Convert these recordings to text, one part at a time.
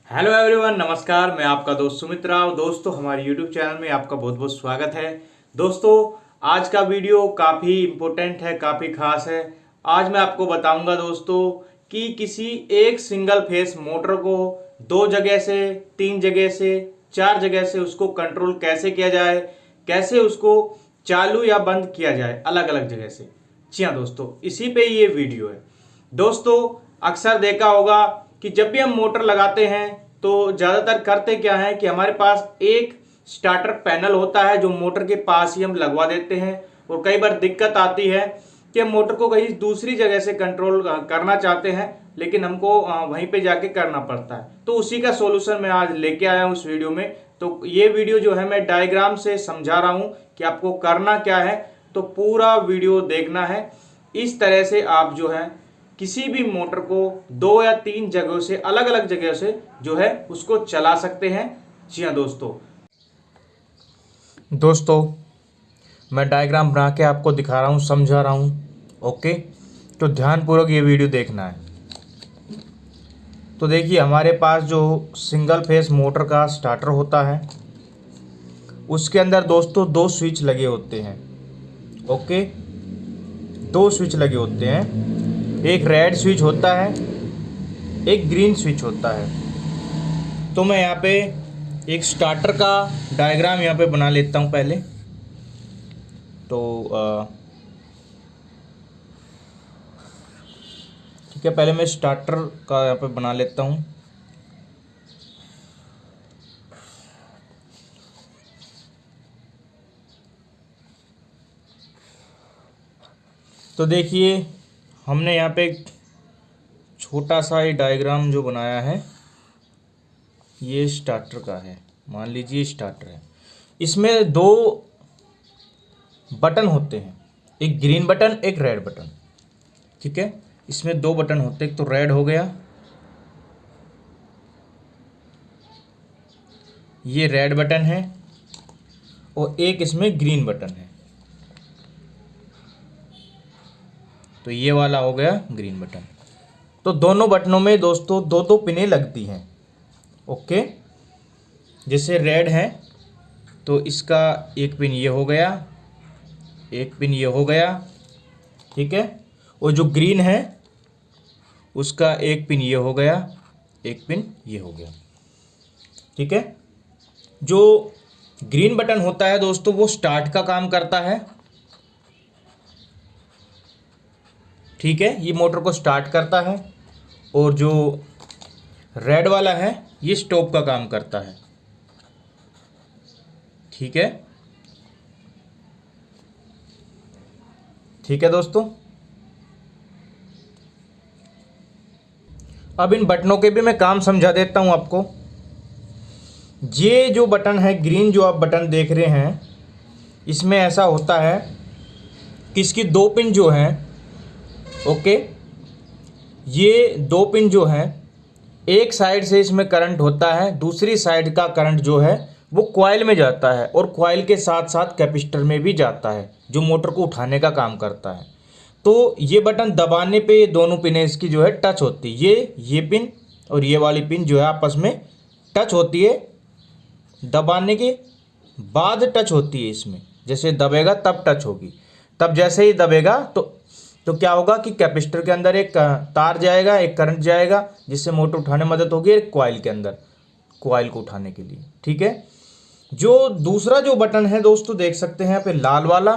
Hello everyone, नमस्कार। मैं आपका दोस्त सुमित राव। दोस्तों, हमारे यूट्यूब चैनल में आपका बहुत बहुत स्वागत है। दोस्तों, आज का वीडियो काफ़ी इम्पोर्टेंट है, काफ़ी खास है। आज मैं आपको बताऊंगा दोस्तों कि किसी एक सिंगल फेस मोटर को 2 जगह से, 3 जगह से, 4 जगह से उसको कंट्रोल कैसे किया जाए, कैसे उसको चालू या बंद किया जाए अलग अलग जगह से। जी हाँ दोस्तों, इसी पे ये वीडियो है। दोस्तों, अक्सर देखा होगा कि जब भी हम मोटर लगाते हैं तो ज़्यादातर करते क्या है कि हमारे पास एक स्टार्टर पैनल होता है जो मोटर के पास ही हम लगवा देते हैं। और कई बार दिक्कत आती है कि हम मोटर को कहीं दूसरी जगह से कंट्रोल करना चाहते हैं, लेकिन हमको वहीं पे जाके करना पड़ता है। तो उसी का सॉल्यूशन मैं आज लेके आया हूँ इस वीडियो में। तो ये वीडियो जो है मैं डायग्राम से समझा रहा हूँ कि आपको करना क्या है। तो पूरा वीडियो देखना है। इस तरह से आप जो है किसी भी मोटर को 2 या 3 जगहों से, अलग अलग जगह से जो है उसको चला सकते हैं। जी हाँ दोस्तों, मैं डायग्राम बना के आपको दिखा रहा हूँ, समझा रहा हूँ। ओके, तो ध्यानपूर्वक ये वीडियो देखना है। तो देखिए, हमारे पास जो सिंगल फेस मोटर का स्टार्टर होता है उसके अंदर दोस्तों 2 स्विच लगे होते हैं। ओके, 2 स्विच लगे होते हैं। एक रेड स्विच होता है, एक ग्रीन स्विच होता है। तो मैं यहाँ पे एक स्टार्टर का डायग्राम यहाँ पे बना लेता हूँ पहले। तो ठीक है, पहले मैं स्टार्टर का यहाँ पे बना लेता हूँ। तो देखिए, हमने यहाँ पे एक छोटा सा ये डायग्राम जो बनाया है ये स्टार्टर का है। मान लीजिए स्टार्टर है, इसमें 2 बटन होते हैं, एक ग्रीन बटन, एक रेड बटन। ठीक है, इसमें 2 बटन होते हैं। एक तो रेड हो गया, ये रेड बटन है, और एक इसमें ग्रीन बटन है। तो ये वाला हो गया ग्रीन बटन। तो दोनों बटनों में दोस्तों 2 पिनें लगती हैं। ओके, जैसे रेड है तो इसका एक पिन ये हो गया, एक पिन ये हो गया। ठीक है, और जो ग्रीन है उसका एक पिन ये हो गया, एक पिन ये हो गया। ठीक है, जो ग्रीन बटन होता है दोस्तों वो स्टार्ट का काम करता है। ठीक है, ये मोटर को स्टार्ट करता है। और जो रेड वाला है ये स्टॉप का काम करता है। ठीक है, ठीक है दोस्तों। अब इन बटनों के भी मैं काम समझा देता हूं आपको। ये जो बटन है ग्रीन, जो आप बटन देख रहे हैं, इसमें ऐसा होता है कि इसकी 2 पिन जो हैं, ओके, ये 2 पिन जो हैं, एक साइड से इसमें करंट होता है, दूसरी साइड का करंट जो है वो कॉइल में जाता है, और कॉइल के साथ साथ कैपेसिटर में भी जाता है जो मोटर को उठाने का काम करता है। तो ये बटन दबाने पे ये दोनों पिनें इसकी जो है टच होती है। ये पिन और ये वाली पिन जो है आपस में टच होती है, दबाने के बाद टच होती है। इसमें जैसे दबेगा तब टच होगी। तब जैसे ही दबेगा तो क्या होगा कि कैपेसिटर के अंदर एक तार जाएगा, एक करंट जाएगा, जिससे मोटर उठाने में मदद होगी एक कॉइल के अंदर, कॉइल को उठाने के लिए। ठीक है, जो दूसरा जो बटन है दोस्तों देख सकते हैं यहाँ पे, लाल वाला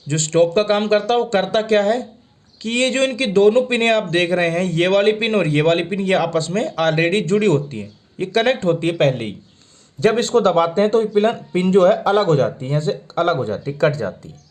जो स्टॉप का काम करता है, वो करता क्या है कि ये जो इनकी दोनों पिनें आप देख रहे हैं, ये वाली पिन और ये वाली पिन, ये आपस में ऑलरेडी जुड़ी होती हैं, ये कनेक्ट होती है पहले ही। जब इसको दबाते हैं तो ये पिन जो है अलग हो जाती है, यहाँ से अलग हो जाती है, कट जाती है।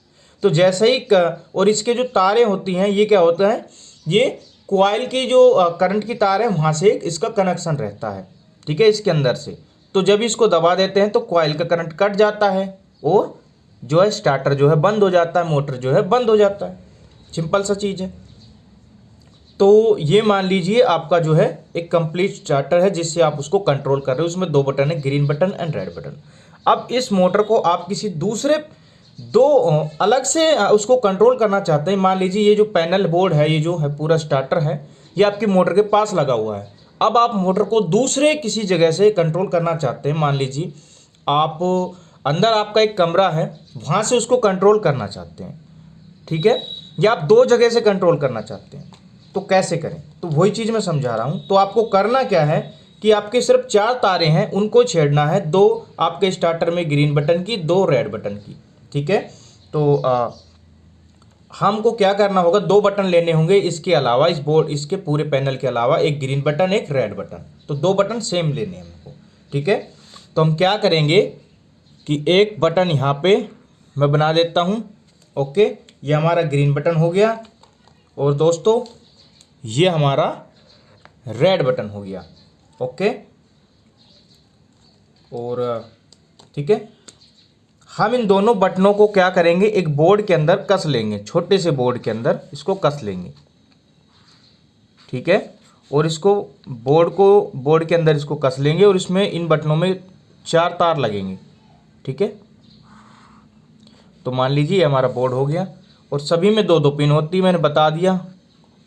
तो जैसे ही और इसके जो तारें होती हैं, ये क्या होता है, ये कॉइल की जो करंट की तार है वहाँ से इसका कनेक्शन रहता है। ठीक है, इसके अंदर से। तो जब इसको दबा देते हैं तो कॉइल का करंट कट जाता है, और जो है स्टार्टर जो है बंद हो जाता है, मोटर जो है बंद हो जाता है। सिंपल सा चीज़ है। तो ये मान लीजिए आपका जो है एक कंप्लीट स्टार्टर है जिससे आप उसको कंट्रोल कर रहे हो। उसमें 2 बटन है, green button and red button. अब इस मोटर को आप किसी दूसरे 2 अलग से उसको कंट्रोल करना चाहते हैं। मान लीजिए ये जो पैनल बोर्ड है, ये जो है पूरा स्टार्टर है, ये आपकी मोटर के पास लगा हुआ है। अब आप मोटर को दूसरे किसी जगह से कंट्रोल करना चाहते हैं। मान लीजिए आप अंदर आपका एक कमरा है, वहाँ से उसको कंट्रोल करना चाहते हैं, ठीक है, या आप दो जगह से कंट्रोल करना चाहते हैं, तो कैसे करें? तो वही चीज़ मैं समझा रहा हूँ। तो आपको करना क्या है कि आपके सिर्फ 4 तारें हैं, उनको छेड़ना है, 2 आपके स्टार्टर में ग्रीन बटन की, 2 रेड बटन की, ठीक है। तो हमको क्या करना होगा, 2 बटन लेने होंगे, इसके अलावा इस बोर्ड, इसके पूरे पैनल के अलावा एक ग्रीन बटन, एक रेड बटन, तो 2 बटन सेम लेने हैं हमको, ठीक है। तो हम क्या करेंगे कि एक बटन यहाँ पे मैं बना देता हूँ, ओके, ये हमारा ग्रीन बटन हो गया, और दोस्तों ये हमारा रेड बटन हो गया, ओके। और ठीक है, हम इन दोनों बटनों को क्या करेंगे, एक बोर्ड के अंदर कस लेंगे, छोटे से बोर्ड के अंदर इसको कस लेंगे, ठीक है। और इसको बोर्ड के अंदर इसको कस लेंगे, और इसमें इन बटनों में 4 तार लगेंगे, ठीक है। तो मान लीजिए ये हमारा बोर्ड हो गया, और सभी में 2-2 पिन होती है, मैंने बता दिया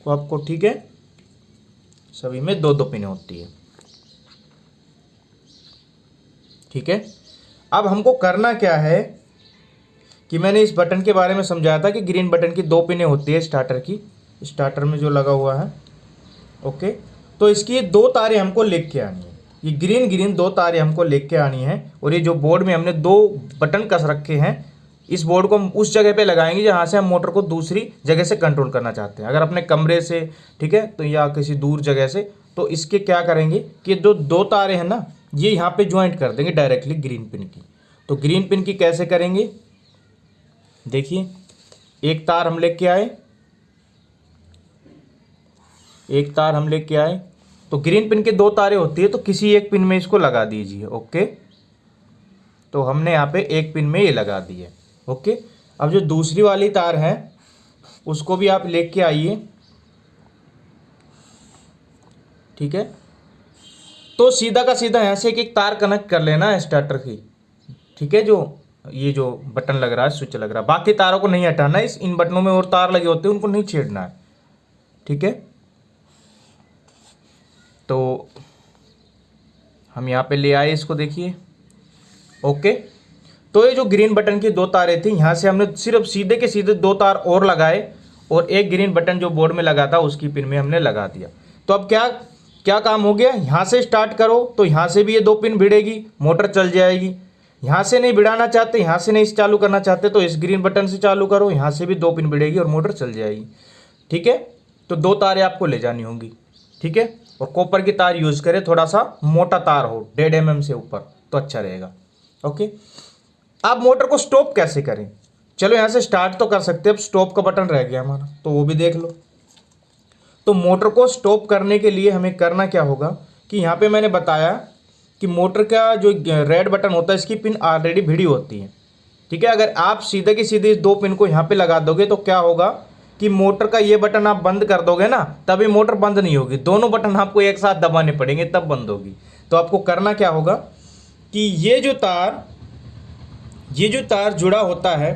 तो आपको, ठीक है, सभी में 2-2 पिन होती है, ठीक है। अब हमको करना क्या है कि मैंने इस बटन के बारे में समझाया था कि ग्रीन बटन की 2 पिनें होती है स्टार्टर की, स्टार्टर में जो लगा हुआ है, ओके। तो इसकी 2 तारें हमको लेके के आनी है, ये ग्रीन 2 तारें हमको लेके के आनी है, और ये जो बोर्ड में हमने 2 बटन कस रखे हैं, इस बोर्ड को हम उस जगह पे लगाएंगे जहाँ से हम मोटर को दूसरी जगह से कंट्रोल करना चाहते हैं, अगर अपने कमरे से, ठीक है, तो या किसी दूर जगह से। तो इसके क्या करेंगे कि जो 2 तारें हैं ना, ये यहाँ पे ज्वाइंट कर देंगे डायरेक्टली ग्रीन पिन की। तो ग्रीन पिन की कैसे करेंगे, देखिए, एक तार हम लेके आए, तो ग्रीन पिन के 2 तारें होती है, तो किसी एक पिन में इसको लगा दीजिए, ओके। तो हमने यहाँ पे एक पिन में ये लगा दी है, ओके। अब जो दूसरी वाली तार है उसको भी आप लेके आइए, ठीक है। तो सीधा का सीधा यहाँ से एक तार कनेक्ट कर लेना है स्टार्टर की, ठीक है, जो ये जो बटन लग रहा है, स्विच लग रहा है, बाकी तारों को नहीं हटाना है, इन बटनों में और तार लगे होते हैं उनको नहीं छेड़ना है, ठीक है। तो हम यहाँ पे ले आए इसको, देखिए, ओके। तो ये जो ग्रीन बटन की 2 तारें थी, यहाँ से हमने सिर्फ सीधे के सीधे 2 तार और लगाए, और एक ग्रीन बटन जो बोर्ड में लगा था उसकी पिन में हमने लगा दिया। तो अब क्या काम हो गया, यहाँ से स्टार्ट करो तो यहाँ से भी ये 2 पिन भिड़ेगी, मोटर चल जाएगी। यहाँ से नहीं भिड़ाना चाहते, यहाँ से नहीं चालू करना चाहते, तो इस ग्रीन बटन से चालू करो, यहाँ से भी 2 पिन भिड़ेगी और मोटर चल जाएगी, ठीक है। तो 2 तारें आपको ले जानी होंगी, ठीक है। और कॉपर की तार यूज़ करें, थोड़ा सा मोटा तार हो, 1.5 mm से ऊपर, तो अच्छा रहेगा, ओके। आप मोटर को स्टॉप कैसे करें, चलो यहाँ से स्टार्ट तो कर सकते हैं, अब स्टॉप का बटन रह गया हमारा, तो वो भी देख लो। तो मोटर को स्टॉप करने के लिए हमें करना क्या होगा कि यहाँ पे मैंने बताया कि मोटर का जो रेड बटन होता है, इसकी पिन ऑलरेडी भिड़ी होती है, ठीक है। अगर आप सीधे की सीधे इस 2 पिन को यहाँ पे लगा दोगे तो क्या होगा कि मोटर का ये बटन आप बंद कर दोगे ना, तभी मोटर बंद नहीं होगी, दोनों बटन आपको एक साथ दबाने पड़ेंगे तब बंद होगी। तो आपको करना क्या होगा कि ये जो तार जुड़ा होता है,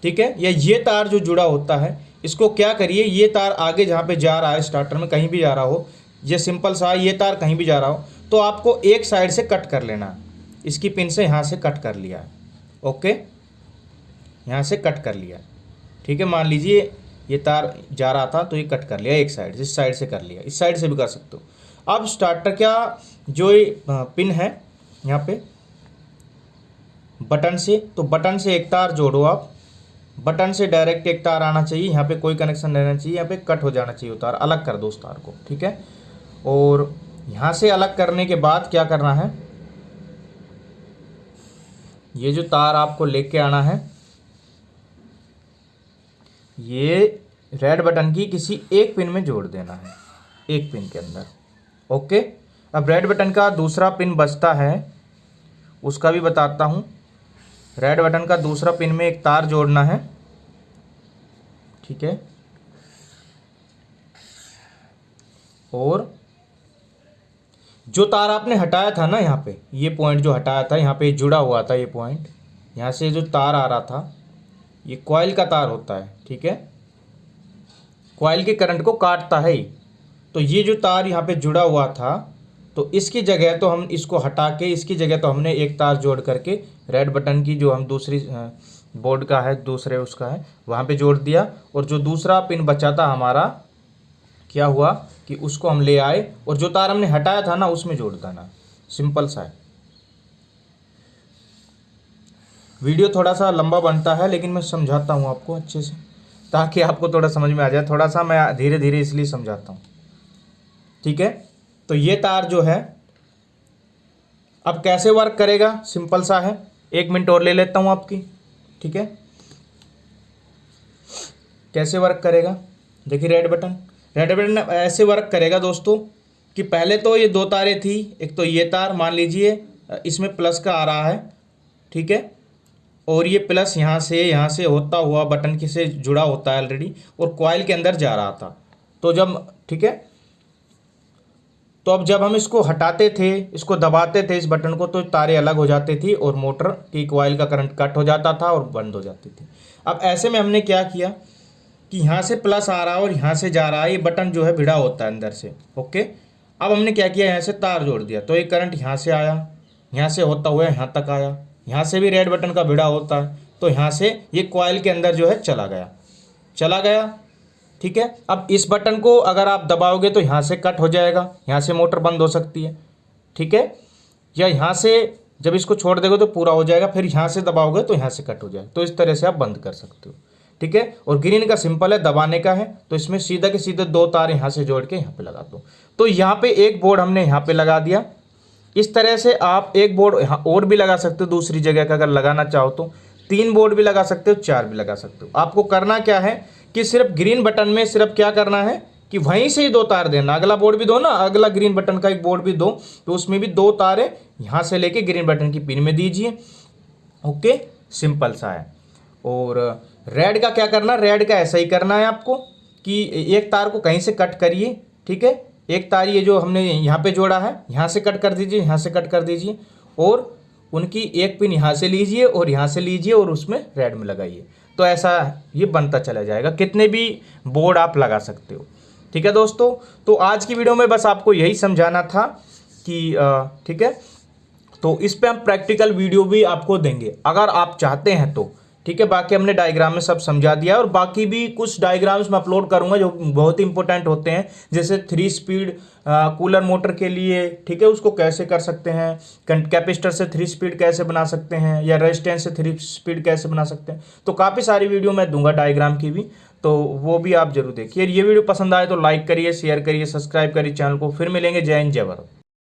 ठीक है, या ये तार जो जुड़ा होता है, इसको क्या करिए, ये तार आगे जहाँ पे जा रहा है स्टार्टर में, कहीं भी जा रहा हो, ये सिंपल सा ये तार कहीं भी जा रहा हो, तो आपको एक साइड से कट कर लेना है, इसकी पिन से यहाँ से कट कर लिया है, ओके, यहाँ से कट कर लिया, ठीक है। मान लीजिए ये तार जा रहा था तो ये कट कर लिया एक साइड से, इस साइड से कर लिया, इस साइड से भी कर सकते हो। अब स्टार्टर का जो पिन है यहाँ पे बटन से, तो बटन से एक तार जोड़ो आप, बटन से डायरेक्ट एक तार आना चाहिए, यहाँ पे कोई कनेक्शन रहना चाहिए, यहाँ पे कट हो जाना चाहिए तार, अलग कर दो उस तार को, ठीक है। और यहाँ से अलग करने के बाद क्या करना है, ये जो तार आपको लेके आना है, ये रेड बटन की किसी एक पिन में जोड़ देना है, एक पिन के अंदर, ओके। अब रेड बटन का दूसरा पिन बचता है, उसका भी बताता हूँ। रेड बटन का दूसरा पिन में एक तार जोड़ना है, ठीक है, और जो तार आपने हटाया था ना, यहाँ पे ये पॉइंट जो हटाया था, यहाँ पे जुड़ा हुआ था ये पॉइंट, यहाँ से जो तार आ रहा था ये कॉइल का तार होता है, ठीक है, कॉइल के करंट को काटता है। तो ये जो तार यहाँ पे जुड़ा हुआ था तो इसकी जगह तो हम इसको हटा के इसकी जगह तो हमने एक तार जोड़ करके रेड बटन की जो हम दूसरी बोर्ड का है दूसरे उसका है वहाँ पे जोड़ दिया, और जो दूसरा पिन बचा था हमारा क्या हुआ कि उसको हम ले आए और जो तार हमने हटाया था ना उसमें जोड़ देना। सिंपल सा है। वीडियो थोड़ा सा लंबा बनता है लेकिन मैं समझाता हूँ आपको अच्छे से ताकि आपको थोड़ा समझ में आ जाए। थोड़ा सा मैं धीरे धीरे इसलिए समझाता हूँ, ठीक है। तो ये तार जो है अब कैसे वर्क करेगा, सिंपल सा है। 1 मिनट और ले लेता हूँ आपकी, ठीक है। कैसे वर्क करेगा देखिए, रेड बटन ऐसे वर्क करेगा दोस्तों कि पहले तो ये 2 तारें थी, एक तो ये तार मान लीजिए इसमें प्लस का आ रहा है, ठीक है, और ये प्लस यहाँ से होता हुआ बटन के से जुड़ा होता है ऑलरेडी और कॉइल के अंदर जा रहा था। तो जब ठीक है, तो अब जब हम इसको हटाते थे, इसको दबाते थे इस बटन को, तो तारें अलग हो जाती थी और मोटर की कॉइल का करंट कट हो जाता था और बंद हो जाती थी। अब ऐसे में हमने क्या किया कि यहाँ से प्लस आ रहा है और यहाँ से जा रहा है, ये बटन जो है भिड़ा होता है अंदर से, ओके। अब हमने क्या किया, यहाँ से तार जोड़ दिया तो ये करंट यहाँ से आया, यहाँ से होता हुआ यहाँ तक आया, यहाँ से भी रेड बटन का भिड़ा होता है तो यहाँ से ये कॉइल के अंदर जो है चला गया, ठीक है। अब इस बटन को अगर आप दबाओगे तो यहाँ से कट हो जाएगा, यहाँ से मोटर बंद हो सकती है, ठीक है, या यहाँ से जब इसको छोड़ देगा तो पूरा हो जाएगा, फिर यहाँ से दबाओगे तो यहाँ से कट हो जाएगा। तो इस तरह से आप बंद कर सकते हो, ठीक है। और ग्रीन का सिंपल है, दबाने का है, तो इसमें सीधा के सीधे 2 तार यहाँ से जोड़ के यहाँ पे लगा दो। तो यहाँ पे एक बोर्ड हमने यहाँ पे लगा दिया। इस तरह से आप एक बोर्ड यहाँ और भी लगा सकते हो दूसरी जगह का, अगर लगाना चाहो तो 3 बोर्ड भी लगा सकते हो, 4 भी लगा सकते हो। आपको करना क्या है कि सिर्फ ग्रीन बटन में सिर्फ क्या करना है कि वहीं से ही 2 तार देना, अगला बोर्ड भी दो ना, अगला ग्रीन बटन का एक बोर्ड भी दो, तो उसमें भी 2 तारें यहाँ से लेके ग्रीन बटन की पिन में दीजिए, ओके। सिंपल सा है। और रेड का क्या करना, रेड का ऐसा ही करना है आपको कि एक तार को कहीं से कट करिए, ठीक है, एक तार ये जो हमने यहाँ पे जोड़ा है यहाँ से कट कर दीजिए, यहाँ से कट कर दीजिए, और उनकी एक पिन यहाँ से लीजिए और यहाँ से लीजिए और उसमें रेड में लगाइए। तो ऐसा ये बनता चला जाएगा, कितने भी बोर्ड आप लगा सकते हो, ठीक है दोस्तों। तो आज की वीडियो में बस आपको यही समझाना था कि ठीक है, तो इस पे हम प्रैक्टिकल वीडियो भी आपको देंगे अगर आप चाहते हैं तो, ठीक है। बाकी हमने डायग्राम में सब समझा दिया और बाकी भी कुछ डायग्राम्स मैं अपलोड करूंगा जो बहुत ही इंपॉर्टेंट होते हैं, जैसे 3 स्पीड कूलर मोटर के लिए, ठीक है, उसको कैसे कर सकते हैं, कैपेसिटर से 3 स्पीड कैसे बना सकते हैं, या रेजिस्टेंस से 3 स्पीड कैसे बना सकते हैं। तो काफ़ी सारी वीडियो मैं दूंगा डायग्राम की भी, तो वो भी आप जरूर देखिए। ये वीडियो पसंद आए तो लाइक करिए, शेयर करिए, सब्सक्राइब करिए चैनल को। फिर मिलेंगे। जय हिंद, जय भारत।